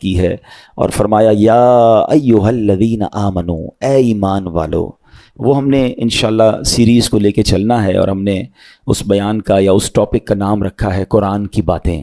کی ہے اور فرمایا یا ایھا الذین آمنو، اے ایمان والو. وہ ہم نے انشاءاللہ سیریز کو لے کے چلنا ہے اور ہم نے اس بیان کا یا اس ٹاپک کا نام رکھا ہے قرآن کی باتیں.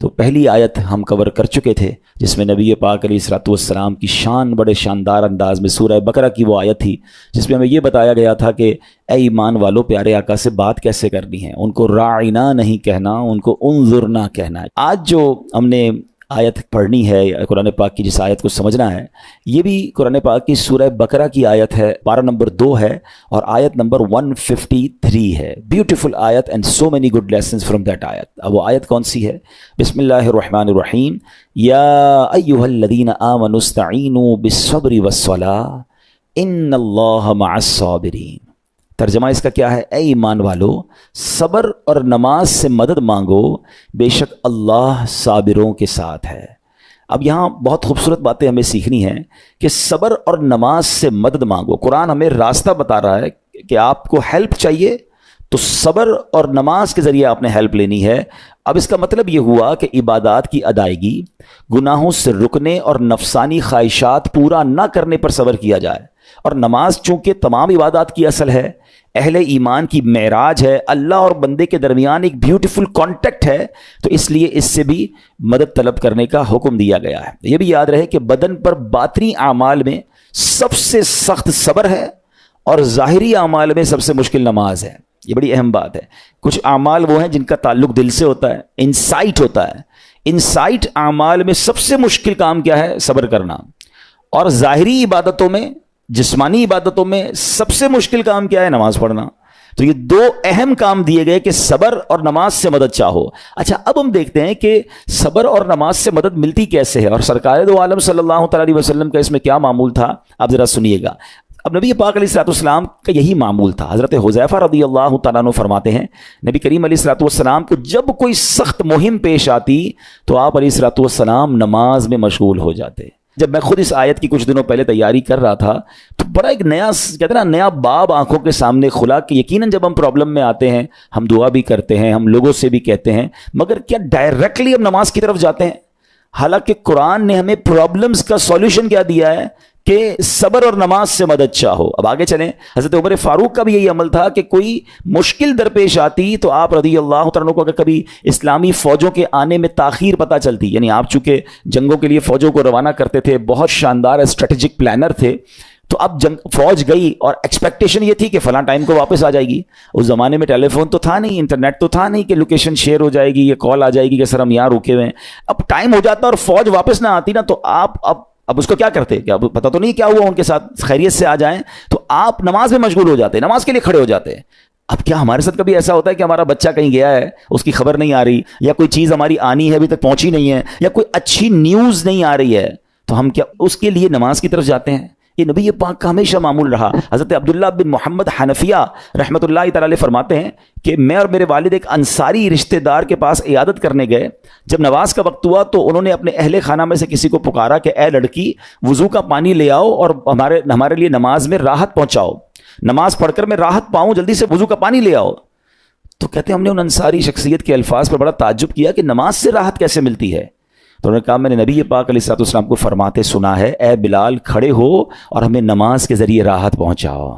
تو پہلی آیت ہم کور کر چکے تھے جس میں نبی پاک علیہ الصلوۃ والسلام کی شان بڑے شاندار انداز میں، سورہ بقرہ کی وہ آیت تھی جس میں ہمیں یہ بتایا گیا تھا کہ اے ایمان والو، پیارے آقا سے بات کیسے کرنی ہے، ان کو راعنا نہیں کہنا، ان کو انظرنا کہنا ہے. آج جو ہم نے آیت پڑھنی ہے قرآن پاک کی، جس آیت کو سمجھنا ہے، یہ بھی قرآن پاک کی سورہ بقرہ کی آیت ہے، پارہ نمبر 2 ہے اور آیت نمبر 153 ہے. بیوٹیفل آیت and so many good lessons from that آیت. اب وہ آیت کون سی ہے؟ بسم اللہ الرحمن الرحیم. یا ایھا الذین آمنوا استعینوا بالصبر والصلاۃ ان اللہ مع الصابرین. ترجمہ اس کا کیا ہے؟ اے ایمان والو، صبر اور نماز سے مدد مانگو، بے شک اللہ صابروں کے ساتھ ہے. اب یہاں بہت خوبصورت باتیں ہمیں سیکھنی ہیں کہ صبر اور نماز سے مدد مانگو. قرآن ہمیں راستہ بتا رہا ہے کہ آپ کو ہیلپ چاہیے تو صبر اور نماز کے ذریعے آپ نے ہیلپ لینی ہے. اب اس کا مطلب یہ ہوا کہ عبادات کی ادائیگی، گناہوں سے رکنے اور نفسانی خواہشات پورا نہ کرنے پر صبر کیا جائے. اور نماز چونکہ تمام عبادات کی اصل ہے، اہل ایمان کی معراج ہے، اللہ اور بندے کے درمیان ایک بیوٹیفل کانٹیکٹ ہے، تو اس لیے اس سے بھی مدد طلب کرنے کا حکم دیا گیا ہے. یہ بھی یاد رہے کہ بدن پر باطنی اعمال میں سب سے سخت صبر ہے اور ظاہری اعمال میں سب سے مشکل نماز ہے. یہ بڑی اہم بات ہے. کچھ اعمال وہ ہیں جن کا تعلق دل سے ہوتا ہے، انسائٹ ہوتا ہے. انسائٹ اعمال میں سب سے مشکل کام کیا ہے؟ صبر کرنا. اور ظاہری عبادتوں میں، جسمانی عبادتوں میں سب سے مشکل کام کیا ہے؟ نماز پڑھنا. تو یہ 2 اہم کام دیے گئے کہ صبر اور نماز سے مدد چاہو. اچھا، اب ہم دیکھتے ہیں کہ صبر اور نماز سے مدد ملتی کیسے ہے اور سرکار دو عالم صلی اللہ تعالی علیہ وسلم کا اس میں کیا معمول تھا، آپ ذرا سنیے گا. اب نبی پاک علیہ الصلوۃ والسلام کا یہی معمول تھا. حضرت حذیفہ رضی اللہ تعالیٰ عنہ فرماتے ہیں نبی کریم علیہ الصلوۃ والسلام کو جب کوئی سخت مہم پیش آتی تو آپ علیہ الصلوۃ والسلام نماز میں مشغول ہو جاتے. جب میں خود اس آیت کی کچھ دنوں پہلے تیاری کر رہا تھا تو بڑا ایک نیا، کہتے ہیں نا، نیا باب آنکھوں کے سامنے کھلا کہ یقیناً جب ہم پرابلم میں آتے ہیں ہم دعا بھی کرتے ہیں، ہم لوگوں سے بھی کہتے ہیں، مگر کیا ڈائریکٹلی ہم نماز کی طرف جاتے ہیں؟ حالانکہ قرآن نے ہمیں پرابلمز کا سولوشن کیا دیا ہے کہ صبر اور نماز سے مدد چاہو. اب آگے چلیں. حضرت عمر فاروق کا بھی یہی عمل تھا کہ کوئی مشکل درپیش آتی تو آپ رضی اللہ تعالیٰ عنہ کو اگر کبھی اسلامی فوجوں کے آنے میں تاخیر پتہ چلتی، یعنی آپ چونکہ جنگوں کے لیے فوجوں کو روانہ کرتے تھے، بہت شاندار اسٹریٹجک پلانر تھے، تو اب فوج گئی اور ایکسپیکٹیشن یہ تھی کہ فلاں ٹائم کو واپس آ جائے گی. اس زمانے میں ٹیلی فون تو تھا نہیں، انٹرنیٹ تو تھا نہیں کہ لوکیشن شیئر ہو جائے گی، یہ کال آ جائے گی کہ سر ہم یہاں رکے ہوئے ہیں. اب ٹائم ہو جاتا اور فوج واپس نہ آتی نا، تو آپ اب اس کو کیا کرتے؟ کہ اب پتہ تو نہیں کیا ہوا ان کے ساتھ، خیریت سے آ جائیں، تو آپ نماز میں مشغول ہو جاتے، نماز کے لیے کھڑے ہو جاتے. اب کیا ہمارے ساتھ کبھی ایسا ہوتا ہے کہ ہمارا بچہ کہیں گیا ہے، اس کی خبر نہیں آ رہی، یا کوئی چیز ہماری آنی ہے ابھی تک پہنچی نہیں ہے، یا کوئی اچھی نیوز نہیں آ رہی ہے، تو ہم کیا اس کے لیے نماز کی طرف جاتے ہیں؟ یہ نبی پاک کا ہمیشہ معمول رہا. حضرت عبداللہ بن محمد حنفیہ رحمۃ اللہ تعالی علیہ فرماتے ہیں کہ میں اور میرے والد ایک انصاری رشتہ دار کے پاس عیادت کرنے گئے. جب نماز کا وقت ہوا تو انہوں نے اپنے اہل خانہ میں سے کسی کو پکارا کہ اے لڑکی، وضو کا پانی لے آؤ اور ہمارے لیے نماز میں راحت پہنچاؤ، نماز پڑھ کر میں راحت پاؤں، جلدی سے وضو کا پانی لے آؤ. تو کہتے ہیں ہم نے ان انصاری شخصیت کے الفاظ پر بڑا تعجب کیا کہ نماز سے راحت کیسے ملتی ہے. تو انہوں نے کہا میں نے نبی پاک علیہ الصلوۃ والسلام کو فرماتے سنا ہے، اے بلال کھڑے ہو اور ہمیں نماز کے ذریعے راحت پہنچاؤ.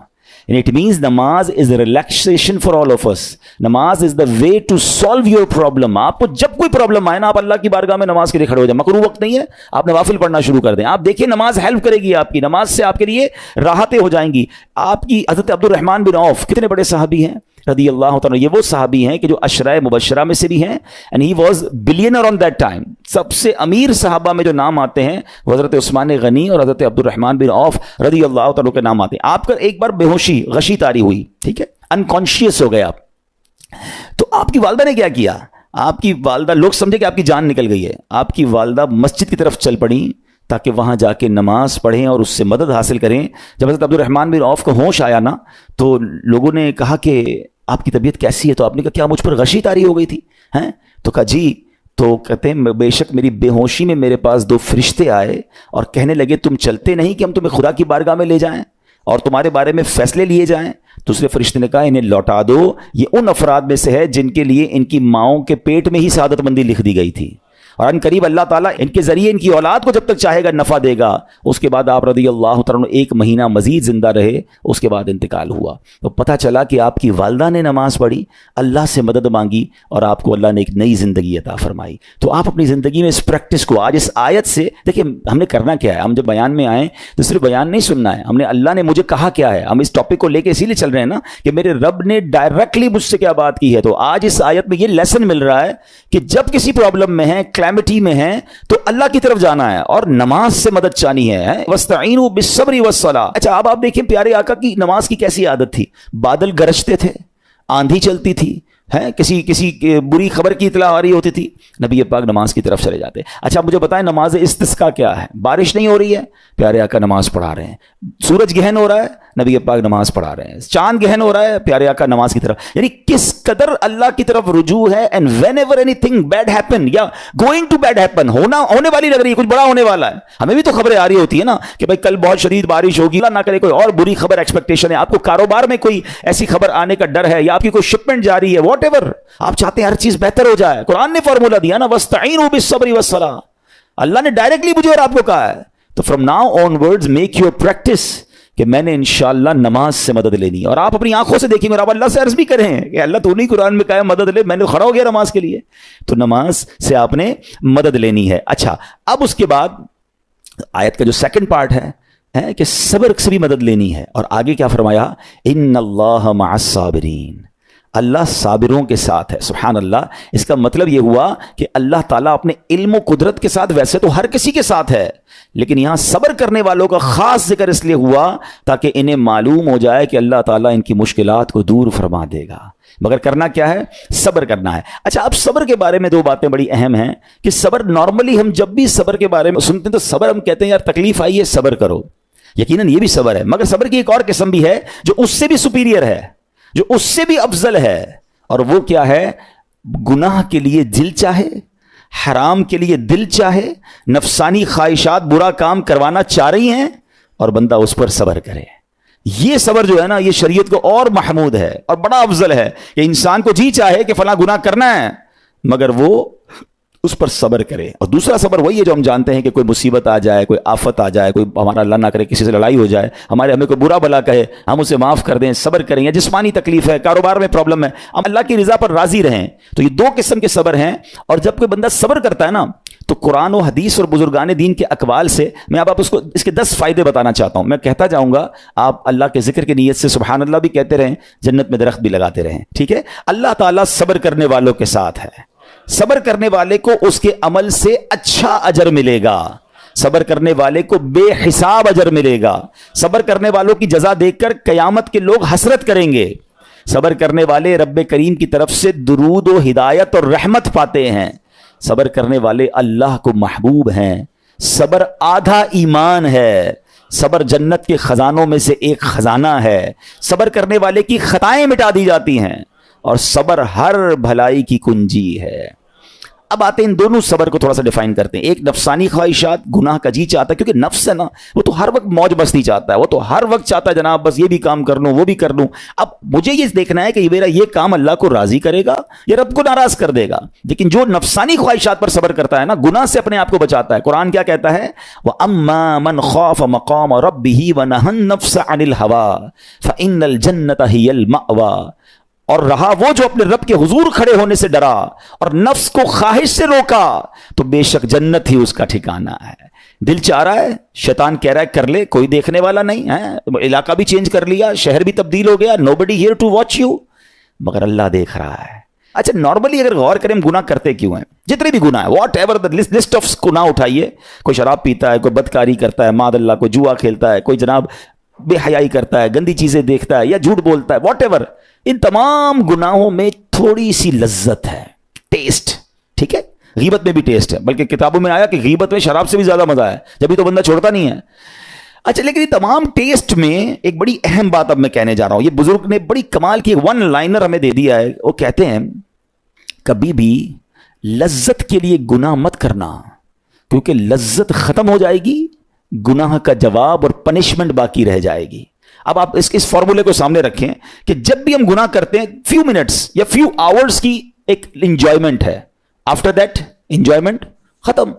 And it means نماز is relaxation for all of us. نماز is the way to solve your problem. آپ کو جب کوئی پرابلم آئے نا، آپ اللہ کی بارگاہ میں نماز کے لیے کھڑے ہو جائیں. مکروہ وقت نہیں ہے، آپ نوافل پڑھنا شروع کر دیں. آپ دیکھیں نماز ہیلپ کرے گی آپ کی، نماز سے آپ کے لیے راحتیں ہو جائیں گی. آپ کی حضرت عبد الرحمن بن عوف کتنے بڑے صحابی ہیں رضی اللہ تعالیٰ. یہ وہ صحابی ہیں کہ جو عشرہ مبشرہ میں سے بھی ہیں. and he was billionaire on that time. سب سے امیر صحابہ میں جو نام آتے ہیں وہ حضرت عثمان غنی اور حضرت عبد الرحمن بن عوف رضی اللہ تعالیٰ کے نام آتے ہیں. آپ کا ایک بار بے ہوشی، غشی طاری ہوئی، ٹھیک ہے، انکانشیس ہو گئے آپ. تو آپ کی والدہ نے کیا کیا؟ آپ کی والدہ، لوگ سمجھے کہ آپ کی جان نکل گئی ہے، آپ کی والدہ مسجد کی طرف چل پڑیں تاکہ وہاں جا کے نماز پڑھیں اور اس سے مدد حاصل کریں. جب حضرت عبد الرحمن بن عوف کو ہوش آیا نا تو لوگوں نے کہا کہ آپ کی طبیعت کیسی ہے؟ تو آپ نے کہا کیا مجھ پر غشی طاری ہو گئی تھی ہیں؟ تو کہا جی. تو کہتے ہیں بے شک میری بے ہوشی میں میرے پاس 2 فرشتے آئے اور کہنے لگے تم چلتے نہیں کہ ہم تمہیں خدا کی بارگاہ میں لے جائیں اور تمہارے بارے میں فیصلے لیے جائیں. دوسرے فرشتے نے کہا انہیں لوٹا دو، یہ ان افراد میں سے ہے جن کے لیے ان کی ماؤں کے پیٹ میں ہی سعادت مندی لکھ دی گئی تھی. اور ان قریب اللہ تعالیٰ ان کے ذریعے ان کی اولاد کو جب تک چاہے گا نفع دے گا. اس کے بعد آپ رضی اللہ تعالیٰ عنہ 1 مہینہ مزید زندہ رہے, اس کے بعد انتقال ہوا. تو پتہ چلا کہ آپ کی والدہ نے نماز پڑھی, اللہ سے مدد مانگی, اور آپ کو اللہ نے ایک نئی زندگی عطا فرمائی. تو آپ اپنی زندگی میں اس پریکٹس کو آج اس آیت سے دیکھیں. ہم نے کرنا کیا ہے, ہم جب بیان میں آئیں تو صرف بیان نہیں سننا ہے, ہم نے اللہ نے مجھے کہا کیا ہے. ہم اس ٹاپک کو لے کے اسی لیے چل رہے ہیں نا کہ میرے رب نے ڈائریکٹلی مجھ سے کیا بات کی ہے. تو آج اس آیت میں یہ لیسن مل رہا ہے کہ جب کسی پرابلم میں ہیں, کلیمٹی میں ہیں, تو اللہ کی طرف جانا ہے اور نماز سے مدد چانی ہے. وَاسْتَعِينُوا بِالصَّبْرِ وَالصَّلَاةِ. اچھا اب آپ دیکھیں پیارے آقا کی نماز کی کیسی عادت تھی. بادل گرجتے تھے, آندھی چلتی تھی, کسی بری خبر کی اطلاع آ رہی ہوتی تھی, نبی پاک نماز کی طرف چلے جاتے. اچھا مجھے بتائیں نماز استسقاء کیا ہے؟ بارش نہیں ہو رہی ہے, پیارے آقا نماز پڑھا رہے ہیں. سورج گہن ہو رہا ہے, نبی پاک نماز پڑھا رہے ہیں. چاند گہن ہو رہا ہے, پیارے آقا نماز کی طرف. یعنی کس قدر اللہ کی طرف رجوع ہے. And whenever anything bad happen یا گوئنگ ٹو بیڈ ہیپن, ہونے والی لگ رہی ہے, کچھ بڑا ہونے والا ہے. ہمیں بھی تو خبریں آ رہی ہوتی ہے نا کہ بھائی کل بہت شدید بارش ہوگی, اللہ نہ کرے کوئی اور بری خبر ایکسپیکٹیشن ہے, آپ کو کاروبار میں کوئی ایسی خبر آنے کا ڈر ہے, یا آپ کی کوئی شپمنٹ جاری ہے, واٹ ایور آپ چاہتے ہیں ہر چیز بہتر ہو جائے. قرآن نے فارمولا دیا نا, وَاسْتَعِينُوا بِالصَّبْرِ وَالصَّلَاةِ. اللہ نے ڈائریکٹلی مجھے اور آپ کو کہا ہے. تو from now on words make your practice کہ میں نے انشاءاللہ نماز سے مدد لینی. اور آپ اپنی آنکھوں سے دیکھیں گے, اور آپ اللہ سے عرض بھی کریں کہ اللہ تو نہیں قرآن میں کہا ہے مدد لے, میں نے کھڑا ہو گیا نماز کے لیے. تو نماز سے آپ نے مدد لینی ہے. اچھا اب اس کے بعد آیت کا جو سیکنڈ پارٹ ہے کہ صبر سے بھی مدد لینی ہے. اور آگے کیا فرمایا, ان اللہ مع الصابرین, اللہ صابروں کے ساتھ ہے. سبحان اللہ. اس کا مطلب یہ ہوا کہ اللہ تعالیٰ اپنے علم و قدرت کے ساتھ ویسے تو ہر کسی کے ساتھ ہے, لیکن یہاں صبر کرنے والوں کا خاص ذکر اس لیے ہوا تاکہ انہیں معلوم ہو جائے کہ اللہ تعالیٰ ان کی مشکلات کو دور فرما دے گا. مگر کرنا کیا ہے, صبر کرنا ہے. اچھا اب صبر کے بارے میں 2 باتیں بڑی اہم ہیں کہ صبر نارملی ہم جب بھی صبر کے بارے میں سنتے ہیں تو صبر ہم کہتے ہیں یار تکلیف آئی ہے صبر کرو, یقیناً یہ بھی صبر ہے, مگر صبر کی ایک اور قسم بھی ہے جو اس سے بھی سپیریئر ہے, جو اس سے بھی افضل ہے. اور وہ کیا ہے, گناہ کے لیے دل چاہے, حرام کے لیے دل چاہے, نفسانی خواہشات برا کام کروانا چاہ رہی ہیں, اور بندہ اس پر صبر کرے. یہ صبر جو ہے نا یہ شریعت کو اور محمود ہے اور بڑا افضل ہے کہ انسان کو جی چاہے کہ فلاں گناہ کرنا ہے مگر وہ اس پر صبر کرے. اور دوسرا صبر وہی ہے جو ہم جانتے ہیں کہ کوئی مصیبت آ جائے, کوئی آفت آ جائے, کوئی ہمارا اللہ نہ کرے کسی سے لڑائی ہو جائے, ہمیں کوئی برا بلا کہے, ہم اسے معاف کر دیں, صبر کریں. یا جسمانی تکلیف ہے, کاروبار میں پرابلم ہے, ہم اللہ کی رضا پر راضی رہیں. تو یہ 2 قسم کے صبر ہیں. اور جب کوئی بندہ صبر کرتا ہے نا تو قرآن و حدیث اور بزرگان دین کے اقوال سے میں اب آپ اس کے 10 فائدے بتانا چاہتا ہوں. میں کہتا جاؤں گا, آپ اللہ کے ذکر کی نیت سے سبحان اللہ بھی کہتے رہیں, جنت میں درخت بھی لگاتے رہیں. ٹھیک ہے. اللہ تعالیٰ صبر کرنے والوں کے ساتھ ہے. صبر کرنے والے کو اس کے عمل سے اچھا اجر ملے گا, صبر کرنے والے کو بے حساب اجر ملے گا. صبر کرنے والوں کی جزا دیکھ کر قیامت کے لوگ حسرت کریں گے. صبر کرنے والے رب کریم کی طرف سے درود و ہدایت اور رحمت پاتے ہیں. صبر کرنے والے اللہ کو محبوب ہیں. صبر آدھا ایمان ہے. صبر جنت کے خزانوں میں سے ایک خزانہ ہے. صبر کرنے والے کی خطائیں مٹا دی جاتی ہیں, اور صبر ہر بھلائی کی کنجی ہے. اب آتے ہیں ان دونوں صبر کو تھوڑا سا ڈیفائن کرتے ہیں. ایک نفسانی خواہشات, گناہ کا جی چاہتا ہے, کیونکہ نفس ہے نا وہ تو ہر وقت موج مستی چاہتا ہے, وہ تو ہر وقت چاہتا ہے جناب بس یہ بھی کام کر لوں وہ بھی کر لوں. اب مجھے یہ دیکھنا ہے کہ میرا یہ کام اللہ کو راضی کرے گا یا رب کو ناراض کر دے گا. لیکن جو نفسانی خواہشات پر صبر کرتا ہے نا, گناہ سے اپنے آپ کو بچاتا ہے. قرآن کیا کہتا ہے, وَأَمَّا مَنْ خَافَ مَقَامَ رَبِّهِ وَنَهَى النَّفْسَ عَنِ الْهَوَىٰ فَإِنَّ الْجَنَّةَ هِيَ الْمَأْوَىٰ. اور رہا وہ جو اپنے رب کے حضور کھڑے ہونے سے ڈرا اور نفس کو خواہش سے روکا تو بے شک جنت ہی اس کا ٹھکانہ ہے. دل چاہ رہا ہے, شیطان کہہ رہا ہے کر لے, کوئی دیکھنے والا نہیں ہے, علاقہ بھی چینج کر لیا, شہر بھی تبدیل ہو گیا, nobody here to watch you, مگر اللہ دیکھ رہا ہے. اچھا نارملی اگر غور کریں ہم گناہ کرتے کیوں ہیں, جتنے بھی گناہ ہیں, what ever the list of گناہ اٹھائیے, کوئی شراب پیتا ہے, کوئی بدکاری کرتا ہے, معاذ اللہ, کوئی جوا کھیلتا ہے, کوئی جناب بے حیائی کرتا ہے, گندی چیزیں دیکھتا ہے یا جھوٹ بولتا ہے, واٹ ایور, ان تمام گناہوں میں تھوڑی سی لذت ہے, ٹیسٹ. ٹھیک ہے, غیبت میں بھی ٹیسٹ ہے, بلکہ کتابوں میں آیا کہ غیبت میں شراب سے بھی زیادہ مزہ ہے, جبھی تو بندہ چھوڑتا نہیں ہے. اچھا لیکن یہ تمام ٹیسٹ میں ایک بڑی اہم بات اب میں کہنے جا رہا ہوں. یہ بزرگ نے بڑی کمال کی 1 لائنر ہمیں دے دیا ہے. وہ کہتے ہیں کبھی بھی لذت کے لیے گناہ مت کرنا, کیونکہ لذت ختم ہو جائے گی, گناہ کا جواب اور پنشمنٹ باقی رہ جائے گی. اب آپ اس فارمولے کو سامنے رکھیں کہ جب بھی ہم گناہ کرتے ہیں فیو منٹس یا فیو آورز کی ایک انجوائمنٹ ہے, آفٹر دیٹ انجوائمنٹ ختم.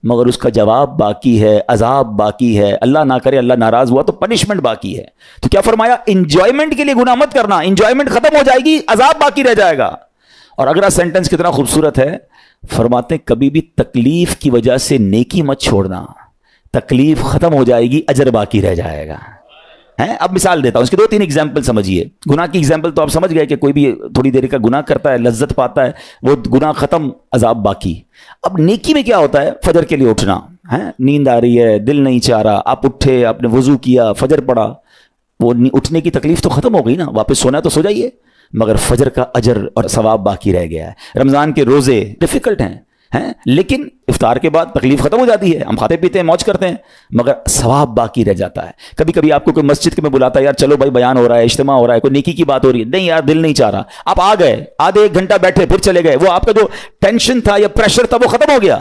مگر اس کا جواب باقی ہے, عذاب باقی ہے, اللہ نہ کرے اللہ ناراض ہوا تو پنشمنٹ باقی ہے. تو کیا فرمایا, انجوائمنٹ کے لیے گناہ مت کرنا, انجوائمنٹ ختم ہو جائے گی, عذاب باقی رہ جائے گا. اور اگلا سینٹنس کتنا خوبصورت ہے, فرماتے ہیں کبھی بھی تکلیف کی وجہ سے نیکی مت چھوڑنا, تکلیف ختم ہو جائے گی, اجر باقی رہ جائے گا. اب مثال دیتا ہوں, اس کے 2-3 ایگزامپل سمجھیے. گناہ کی ایگزامپل تو آپ سمجھ گئے کہ کوئی بھی تھوڑی دیر کا گناہ کرتا ہے, لذت پاتا ہے, وہ گناہ ختم, عذاب باقی. اب نیکی میں کیا ہوتا ہے, فجر کے لیے اٹھنا, نیند آ رہی ہے, دل نہیں چاہ رہا, آپ اٹھے, آپ نے وضو کیا, فجر پڑا, وہ اٹھنے کی تکلیف تو ختم ہو گئی نا, واپس سونا تو سو جائیے, مگر فجر کا اجر اور ثواب باقی رہ گیا ہے. رمضان کے روزے ڈیفیکلٹ ہیں, لیکن افطار کے بعد تکلیف ختم ہو جاتی ہے, ہم کھاتے پیتے ہیں, موج کرتے ہیں, مگر ثواب باقی رہ جاتا ہے. کبھی کبھی آپ کو کوئی مسجد کے میں بلاتا ہے, یار چلو بھائی بیان ہو رہا ہے, اجتماع ہو رہا ہے, کوئی نیکی کی بات ہو رہی ہے, نہیں یار دل نہیں چاہ رہا, آپ آ گئے, آدھے 1 گھنٹہ بیٹھے, پھر چلے گئے, وہ آپ کا جو ٹینشن تھا یا پریشر تھا وہ ختم ہو گیا,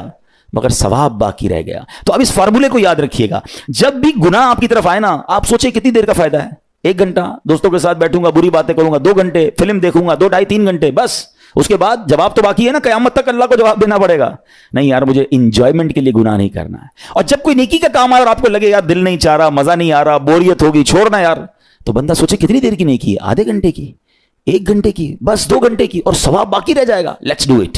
مگر ثواب باقی رہ گیا. تو اب اس فارمولے کو یاد رکھیے گا, جب بھی گناہ آپ کی طرف آئے نا, آپ سوچیں کتنی دیر کا فائدہ ہے, 1 گھنٹہ دوستوں کے ساتھ بیٹھوں گا, بری باتیں کروں گا, 2 گھنٹے فلم دیکھوں گا, 2 ڈھائی 3 گھنٹے, بس اس کے بعد جواب تو باقی ہے نا, قیامت تک اللہ کو جواب دینا پڑے گا. نہیں یار مجھے انجوائمنٹ کے لیے گناہ نہیں کرنا ہے. اور جب کوئی نیکی کا کام آئے اور آپ کو لگے یار دل نہیں چاہ رہا, مزہ نہیں آ رہا, بوریت ہوگی, چھوڑنا یار, تو بندہ سوچے کتنی دیر کی نیکی ہے, آدھے گھنٹے کی, 1 گھنٹے کی, بس 2 گھنٹے کی, اور ثواب باقی رہ جائے گا. Let's do it.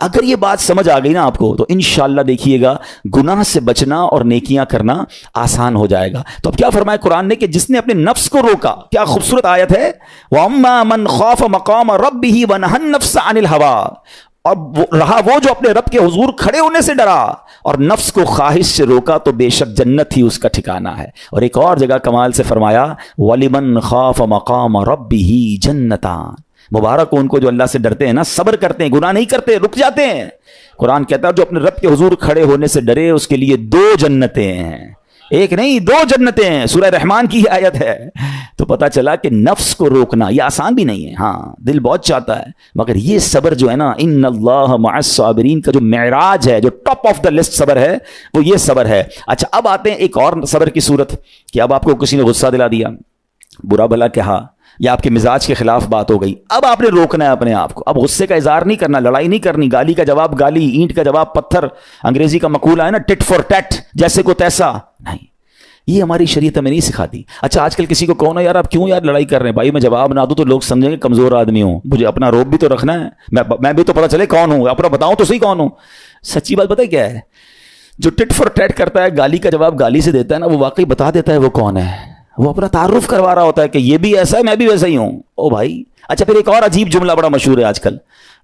اگر یہ بات سمجھ آ گئی نا آپ کو, تو انشاءاللہ دیکھیے گا گناہ سے بچنا اور نیکیاں کرنا آسان ہو جائے گا. تو اب کیا فرمایا قرآن نے کہ جس نے اپنے نفس کو روکا, کیا خوبصورت آیت ہے, وَأَمَّا مَنْ خَافَ مَقَامَ رَبِّهِ وَنَهَى النَّفْسَ عَنِ الْهَوَىٰ, اور رہا وہ جو اپنے رب کے حضور کھڑے ہونے سے ڈرا اور نفس کو خواہش سے روکا, تو بے شک جنت ہی اس کا ٹھکانہ ہے. اور ایک اور جگہ کمال سے فرمایا, وَلِمَنْ خَافَ مَقَامَ رَبِّهِ جَنَّتَانِ, مبارک ان کو جو اللہ سے ڈرتے ہیں نا, صبر کرتے ہیں, گناہ نہیں کرتے, رک جاتے ہیں. قرآن کہتا ہے جو اپنے رب کے حضور کھڑے ہونے سے ڈرے اس کے لیے 2 جنتیں ہیں, 1 نہیں 2 جنتیں ہیں. سورہ رحمان کی آیت ہے. تو پتا چلا کہ نفس کو روکنا یہ آسان بھی نہیں ہے, ہاں دل بہت چاہتا ہے, مگر یہ صبر جو ہے نا, ان اللہ مع الصابرین کا جو معراج ہے, جو ٹاپ آف دا لسٹ صبر ہے, وہ یہ صبر ہے. اچھا اب آتے ہیں ایک اور صبر کی صورت, کہ اب آپ کو کسی نے غصہ دلا دیا, برا بھلا کہا, یا آپ کے مزاج کے خلاف بات ہو گئی, اب آپ نے روکنا ہے اپنے آپ کو. اب غصے کا اظہار نہیں کرنا, لڑائی نہیں کرنی, گالی کا جواب گالی, اینٹ کا جواب پتھر, انگریزی کا مقولہ ہے نا ٹٹ فور ٹیٹ, جیسے کو تیسا نہیں, یہ ہماری شریعت ہمیں نہیں سکھاتی. اچھا آج کل کسی کو کہو نا یار آپ کیوں یار لڑائی کر رہے ہیں, بھائی میں جواب نہ دوں تو لوگ سمجھیں گے کمزور آدمی ہوں, مجھے اپنا روب بھی تو رکھنا ہے, میں بھی تو پتا چلے کون ہوں, اپنا بتاؤں تو صحیح کون ہوں. سچی بات پتہ ہے کیا ہے, جو ٹٹ فور ٹیٹ کرتا ہے, گالی کا جواب گالی سے دیتا ہے نا, وہ واقعی بتا دیتا ہے وہ کون ہے, وہ اپنا تعارف کروا رہا ہوتا ہے کہ یہ بھی ایسا ہے, میں بھی ویسا ہی ہوں. او بھائی. اچھا پھر ایک اور عجیب جملہ بڑا مشہور ہے آج کل,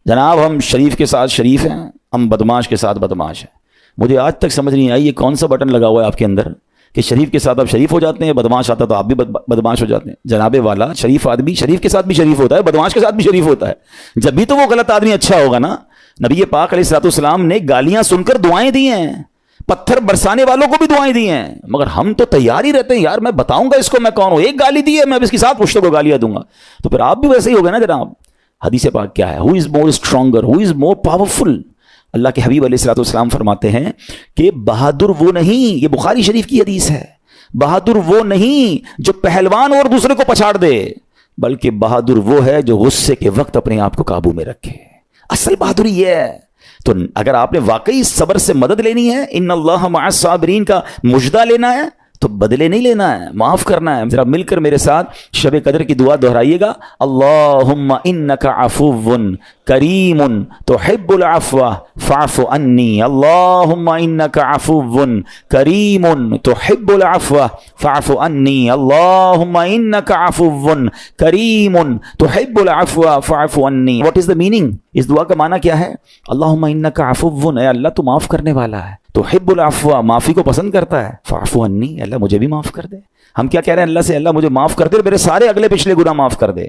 جناب ہم شریف کے ساتھ شریف ہیں, ہم بدماش کے ساتھ بدماش ہیں. مجھے آج تک سمجھ نہیں آئی یہ کون سا بٹن لگا ہوا ہے آپ کے اندر کہ شریف کے ساتھ آپ شریف ہو جاتے ہیں, بدماش آتا تو آپ بھی بدماش ہو جاتے ہیں. جناب والا, شریف آدمی شریف کے ساتھ بھی شریف ہوتا ہے, بدماش کے ساتھ بھی شریف ہوتا ہے. جب بھی تو وہ غلط آدمی اچھا ہوگا نا. نبی پاک علیہ الصلوۃ والسلام نے گالیاں سن کر دعائیں دی ہیں, پتھر برسانے والوں کو بھی دعائیں دی ہیں, مگر ہم تو تیار ہی رہتے ہیں, یار میں بتاؤں گا اس کو میں کون ہوں, 1 گالی دی ہے میں اب اس کے ساتھ پشتوں کو گالیاں دوں گا. تو پھر آپ بھی ویسے ہی ہو گئے نا جناب. حدیث پاک کیا ہے, ہو از مور اسٹرانگر, ہو از مور پاورفل. اللہ کے حبیب علیہ الصلوۃ والسلام فرماتے ہیں کہ بہادر وہ نہیں, یہ بخاری شریف کی حدیث ہے, بہادر وہ نہیں جو پہلوان اور دوسرے کو پچھاڑ دے, بلکہ بہادر وہ ہے جو غصے کے وقت اپنے آپ کو قابو میں رکھے. اصل بہادری یہ ہے. تو اگر آپ نے واقعی صبر سے مدد لینی ہے, ان اللہ مع الصابرین کا مجدہ لینا ہے, تو بدلے نہیں لینا ہے, معاف کرنا ہے. ذرا مل کر میرے ساتھ شب قدر کی دعا دہرائیے گا, اللہم انک عفو کریم تحب العفو فاعف عنی, اللہم انک عفو کریم تحب العفو فاعف عنی, اللہم انک عفو کریم تحب العفو فاعف عنی. واٹ از دا میننگ, اس دعا کا معنی کیا ہے؟ اللہم انک عفو, اے اللہ تو معاف کرنے والا ہے, تحب العفو, معافی کو پسند کرتا ہے, فاعف عنی, اللہ مجھے بھی معاف کر دے. ہم کیا کہہ رہے ہیں اللہ سے, اللہ مجھے معاف کر دے اور میرے سارے اگلے پچھلے گناہ معاف کر دے.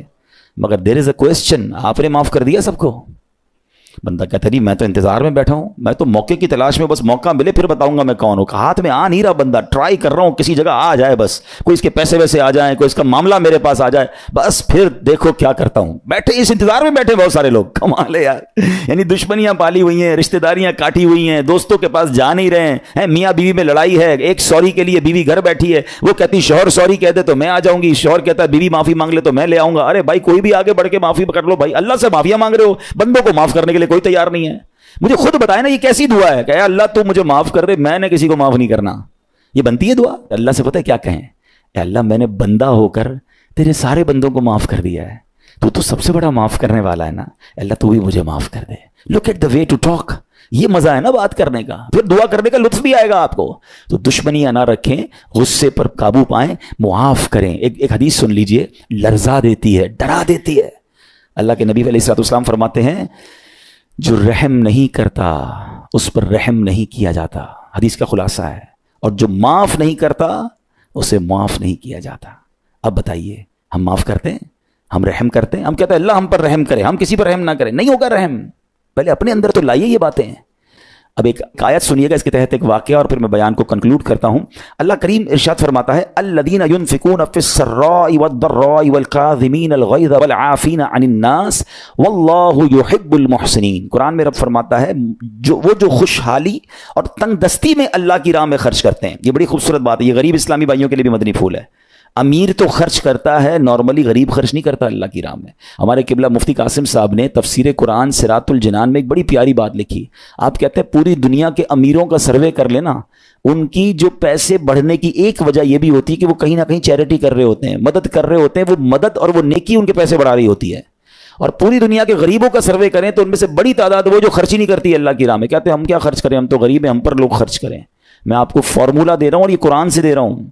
مگر دیر از اے کوسچن, آپ نے معاف کر دیا سب کو؟ بندہ کہتا نہیں میں تو انتظار میں بیٹھا ہوں, میں تو موقع کی تلاش میں, بس موقع ملے پھر بتاؤں گا میں کون ہوں. ہاتھ میں آ نہیں رہا بندہ, ٹرائی کر رہا ہوں کسی جگہ آ جائے, بس کوئی اس کے پیسے ویسے آ جائیں, کوئی اس کا معاملہ میرے پاس آ جائے, بس پھر دیکھو کیا کرتا ہوں. بیٹھے اس انتظار میں بیٹھے بہت سارے لوگ, کمال ہے یار. یعنی دشمنیاں پالی ہوئی ہیں, رشتہ داریاں کاٹی ہوئی ہیں, دوستوں کے پاس جا نہیں رہے ہیں, میاں بیوی میں لڑائی ہے, ایک سوری کے لیے بیوی گھر بیٹھی ہے, وہ کہتی شوہر سوری کہہ دے تو میں آ جاؤں گی, شوہر کہتا ہے بیوی معافی مانگ لے تو میں لے آؤں گا. ارے بھائی کوئی بھی آگے بڑھ کے معافی کر لو بھائی, اللہ سے معافیاں مانگ رہے ہو, بندوں کو معاف کرنے کے لیے لیے کوئی تیار نہیں ہے. مجھے خود بتائے نا یہ کیسی دعا ہے کہ اے اللہ تو مجھے معاف کر دے, میں نے کسی کو معاف نہیں کرنا. یہ بنتی ہے دعا؟ اللہ سے پتہ ہے کیا کہیں, اے اللہ میں نے بندہ ہو کر تیرے سارے بندوں کو معاف کر دیا ہے, تو سب سے بڑا معاف کرنے والا ہے نا, اللہ تو بھی مجھے معاف کر دے. Look at the way to talk. یہ مزہ ہے نا بات کرنے کا, پھر دعا کرنے کا لطف بھی آئے گا آپ کو. تو دشمنیاں نہ رکھیں, غصے پر قابو پائیں, معاف کریں. ایک حدیث سن لیجئے, لرزا دیتی ہے, ڈرا دیتی ہے. اللہ کے نبی علیہ الصلوۃ والسلام فرماتے ہیں جو رحم نہیں کرتا اس پر رحم نہیں کیا جاتا. حدیث کا خلاصہ ہے. اور جو معاف نہیں کرتا اسے معاف نہیں کیا جاتا. اب بتائیے, ہم معاف کرتے ہیں, ہم رحم کرتے ہیں, ہم کہتے ہیں اللہ ہم پر رحم کرے, ہم کسی پر رحم نہ کریں. نہیں ہوگا رحم, پہلے اپنے اندر تو لائیے یہ باتیں. اب ایک آیت سنیے گا اس کے تحت ایک واقعہ, اور پھر میں بیان کو کنکلوڈ کرتا ہوں. اللہ کریم ارشاد فرماتا ہے الذین ينفقون فی السراء والضراء والکاظمین الغیظ والعافین عن الناس واللہ یحب المحسنین. قرآن میں رب فرماتا ہے جو خوشحالی اور تنگ دستی میں اللہ کی راہ میں خرچ کرتے ہیں. یہ بڑی خوبصورت بات ہے. یہ غریب اسلامی بھائیوں کے لیے بھی مدنی پھول ہے. امیر تو خرچ کرتا ہے نارملی, غریب خرچ نہیں کرتا اللہ کی راہ میں. ہمارے قبلہ مفتی قاسم صاحب نے تفسیر قرآن صراط الجنان میں ایک بڑی پیاری بات لکھی. آپ کہتے ہیں پوری دنیا کے امیروں کا سروے کر لینا, ان کی جو پیسے بڑھنے کی ایک وجہ یہ بھی ہوتی ہے کہ وہ کہیں نہ کہیں چیریٹی کر رہے ہوتے ہیں, مدد کر رہے ہوتے ہیں. وہ مدد اور وہ نیکی ان کے پیسے بڑھا رہی ہوتی ہے. اور پوری دنیا کے غریبوں کا سروے کریں تو ان میں سے بڑی تعداد وہ جو خرچ ہی نہیں کرتی ہے اللہ کی راہ میں. کہتے ہیں ہم کیا خرچ کریں, ہم تو غریب ہیں, ہم پر لوگ خرچ کریں. میں آپ کو فارمولہ دے رہا ہوں اور یہ قرآن سے دے رہا ہوں.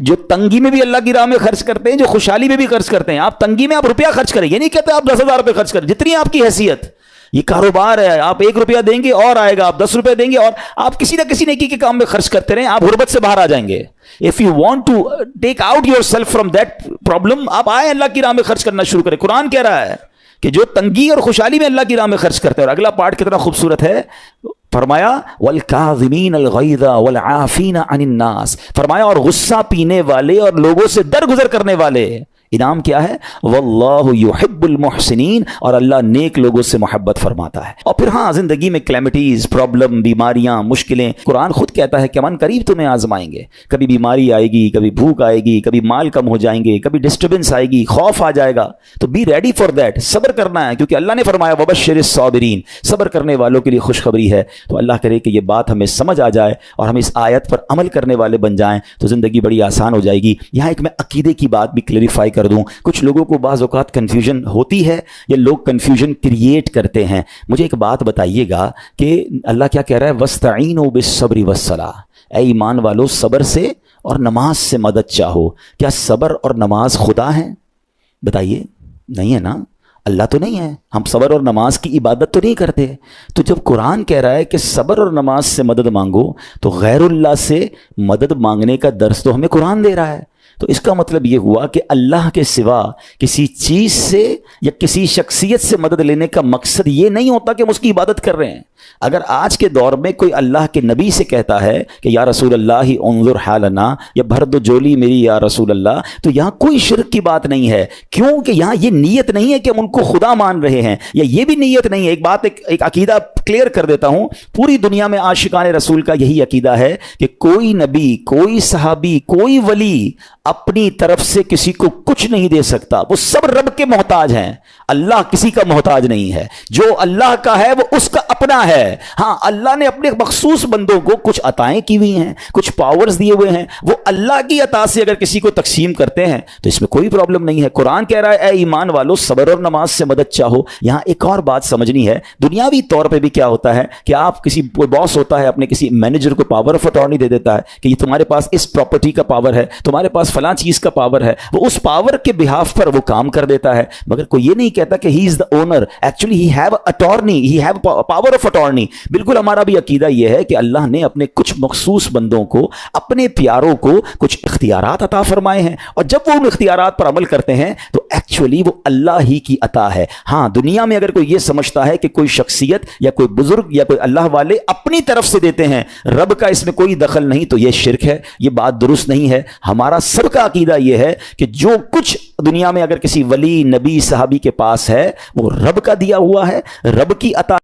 جو تنگی میں بھی اللہ کی راہ میں خرچ کرتے ہیں, جو خوشحالی میں بھی خرچ کرتے ہیں. آپ تنگی میں آپ روپیہ خرچ کریں, یہ نہیں کہتے آپ 10,000 روپے خرچ کریں, جتنی آپ کی حیثیت. یہ کاروبار ہے, آپ 1 روپیہ دیں گے اور آئے گا, آپ 10 روپے دیں گے اور آپ کسی نہ کسی نیکی کے کام میں خرچ کرتے رہیں, آپ غربت سے باہر آ جائیں گے. If you want to take out yourself from that problem, آپ آئیں اللہ کی راہ میں خرچ کرنا شروع کریں. قرآن کہہ رہا ہے کہ جو تنگی اور خوشحالی میں اللہ کی راہ میں خرچ کرتے ہیں. اور اگلا پارٹ کتنا خوبصورت ہے, فرمایا والکاظمین الغیظ والعافین عن الناس. فرمایا اور غصہ پینے والے اور لوگوں سے درگزر کرنے والے. انعام کیا ہے, واللہ یحب المحسنین, اور اللہ نیک لوگوں سے محبت فرماتا ہے. اور پھر ہاں زندگی میں کلیمٹیز, پرابلم, بیماریاں, مشکلیں, قرآن خود کہتا ہے کہ من قریب تمہیں آزمائیں گے. کبھی بیماری آئے گی, کبھی بھوک آئے گی, کبھی مال کم ہو جائیں گے, کبھی ڈسٹربنس آئے گی, خوف آ جائے گا. تو بی ریڈی فار دیٹ, صبر کرنا ہے, کیونکہ اللہ نے فرمایا وبشر الصابرین, صبر کرنے والوں کے لیے خوشخبری ہے. تو اللہ کرے کہ یہ بات ہمیں سمجھ آ جائے اور ہم اس آیت پر عمل کرنے والے بن جائیں تو زندگی بڑی آسان ہو جائے گی. یہاں ایک میں عقیدے کی بات بھی کلیریفائی کر دوں. کچھ لوگوں کو بعض اوقات کنفیوژن ہوتی ہے یا لوگ کنفیوژن کریٹ کرتے ہیں. مجھے ایک بات بتائیے گا کہ اللہ کیا کہہ رہا ہے, وَاسْتَعِينُوا بِالصَّبْرِ وَالصَّلَاةِ. اے ایمان والو صبر سے اور نماز سے مدد چاہو. کیا صبر اور نماز خدا ہیں؟ بتائیے, نہیں ہے نا, اللہ تو نہیں ہے. ہم صبر اور نماز کی عبادت تو نہیں کرتے. تو جب قرآن کہہ رہا ہے کہ صبر اور نماز سے مدد مانگو, تو غیر اللہ سے مدد مانگنے کا درس تو ہمیں قرآن دے رہا ہے. تو اس کا مطلب یہ ہوا کہ اللہ کے سوا کسی چیز سے یا کسی شخصیت سے مدد لینے کا مقصد یہ نہیں ہوتا کہ ہم اس کی عبادت کر رہے ہیں. اگر آج کے دور میں کوئی اللہ کے نبی سے کہتا ہے کہ یا رسول اللہ انظر حالنا, یا بھر دو جولی میری یا رسول اللہ, تو یہاں کوئی شرک کی بات نہیں ہے. کیوں کہ یہاں یہ نیت نہیں ہے کہ ہم ان کو خدا مان رہے ہیں, یا یہ بھی نیت نہیں ہے. ایک بات, ایک عقیدہ کلیئر کر دیتا ہوں. پوری دنیا میں عاشقان رسول کا یہی عقیدہ ہے کہ کوئی نبی, کوئی صحابی, کوئی ولی اپنی طرف سے کسی کو کچھ نہیں دے سکتا. وہ سب رب کے محتاج ہیں, اللہ کسی کا محتاج نہیں ہے. جو اللہ کا ہے وہ اس کا اپنا ہے. ہاں اللہ نے اپنے مخصوص بندوں کو کچھ عطائیں کی ہوئی ہیں, کچھ پاورز دیے ہوئے ہیں, وہ اللہ کی عطا سے اگر کسی کو تقسیم کرتے ہیں تو اس میں کوئی پرابلم نہیں ہے. قرآن کہہ رہا ہے اے ایمان والو صبر اور نماز سے مدد چاہو. یہاں ایک اور بات سمجھنی ہے. دنیاوی طور پہ بھی کیا ہوتا ہے کہ آپ کسی باس ہوتا ہے اپنے کسی مینیجر کو پاور آف اٹارنی دے دیتا ہے کہ یہ تمہارے پاس اس پراپرٹی کا پاور ہے, تمہارے پاس فلاں چیز کا پاور ہے. وہ اس پاور کے بہاف پر وہ کام کر دیتا ہے, مگر کوئی یہ نہیں کہتا کہ he is the owner. Actually he have attorney, he have power of attorney. بالکل ہمارا بھی عقیدہ یہ ہے کہ اللہ نے اپنے کچھ مخصوص بندوں کو, اپنے پیاروں کو کچھ اختیارات عطا فرمائے ہیں, اور جب وہ ان اختیارات پر عمل کرتے ہیں تو ایکچولی وہ اللہ ہی کی عطا ہے. ہاں دنیا میں اگر کوئی یہ سمجھتا ہے کہ کوئی شخصیت یا کوئی بزرگ یا کوئی اللہ والے اپنی طرف سے دیتے ہیں, رب کا اس میں کوئی دخل نہیں, تو یہ شرک ہے, یہ بات درست نہیں ہے. ہمارا سب کا عقیدہ یہ ہے کہ جو کچھ دنیا میں اگر کسی ولی, نبی, صحابی کے پاس ہے وہ رب کا دیا ہوا ہے, رب کی عطا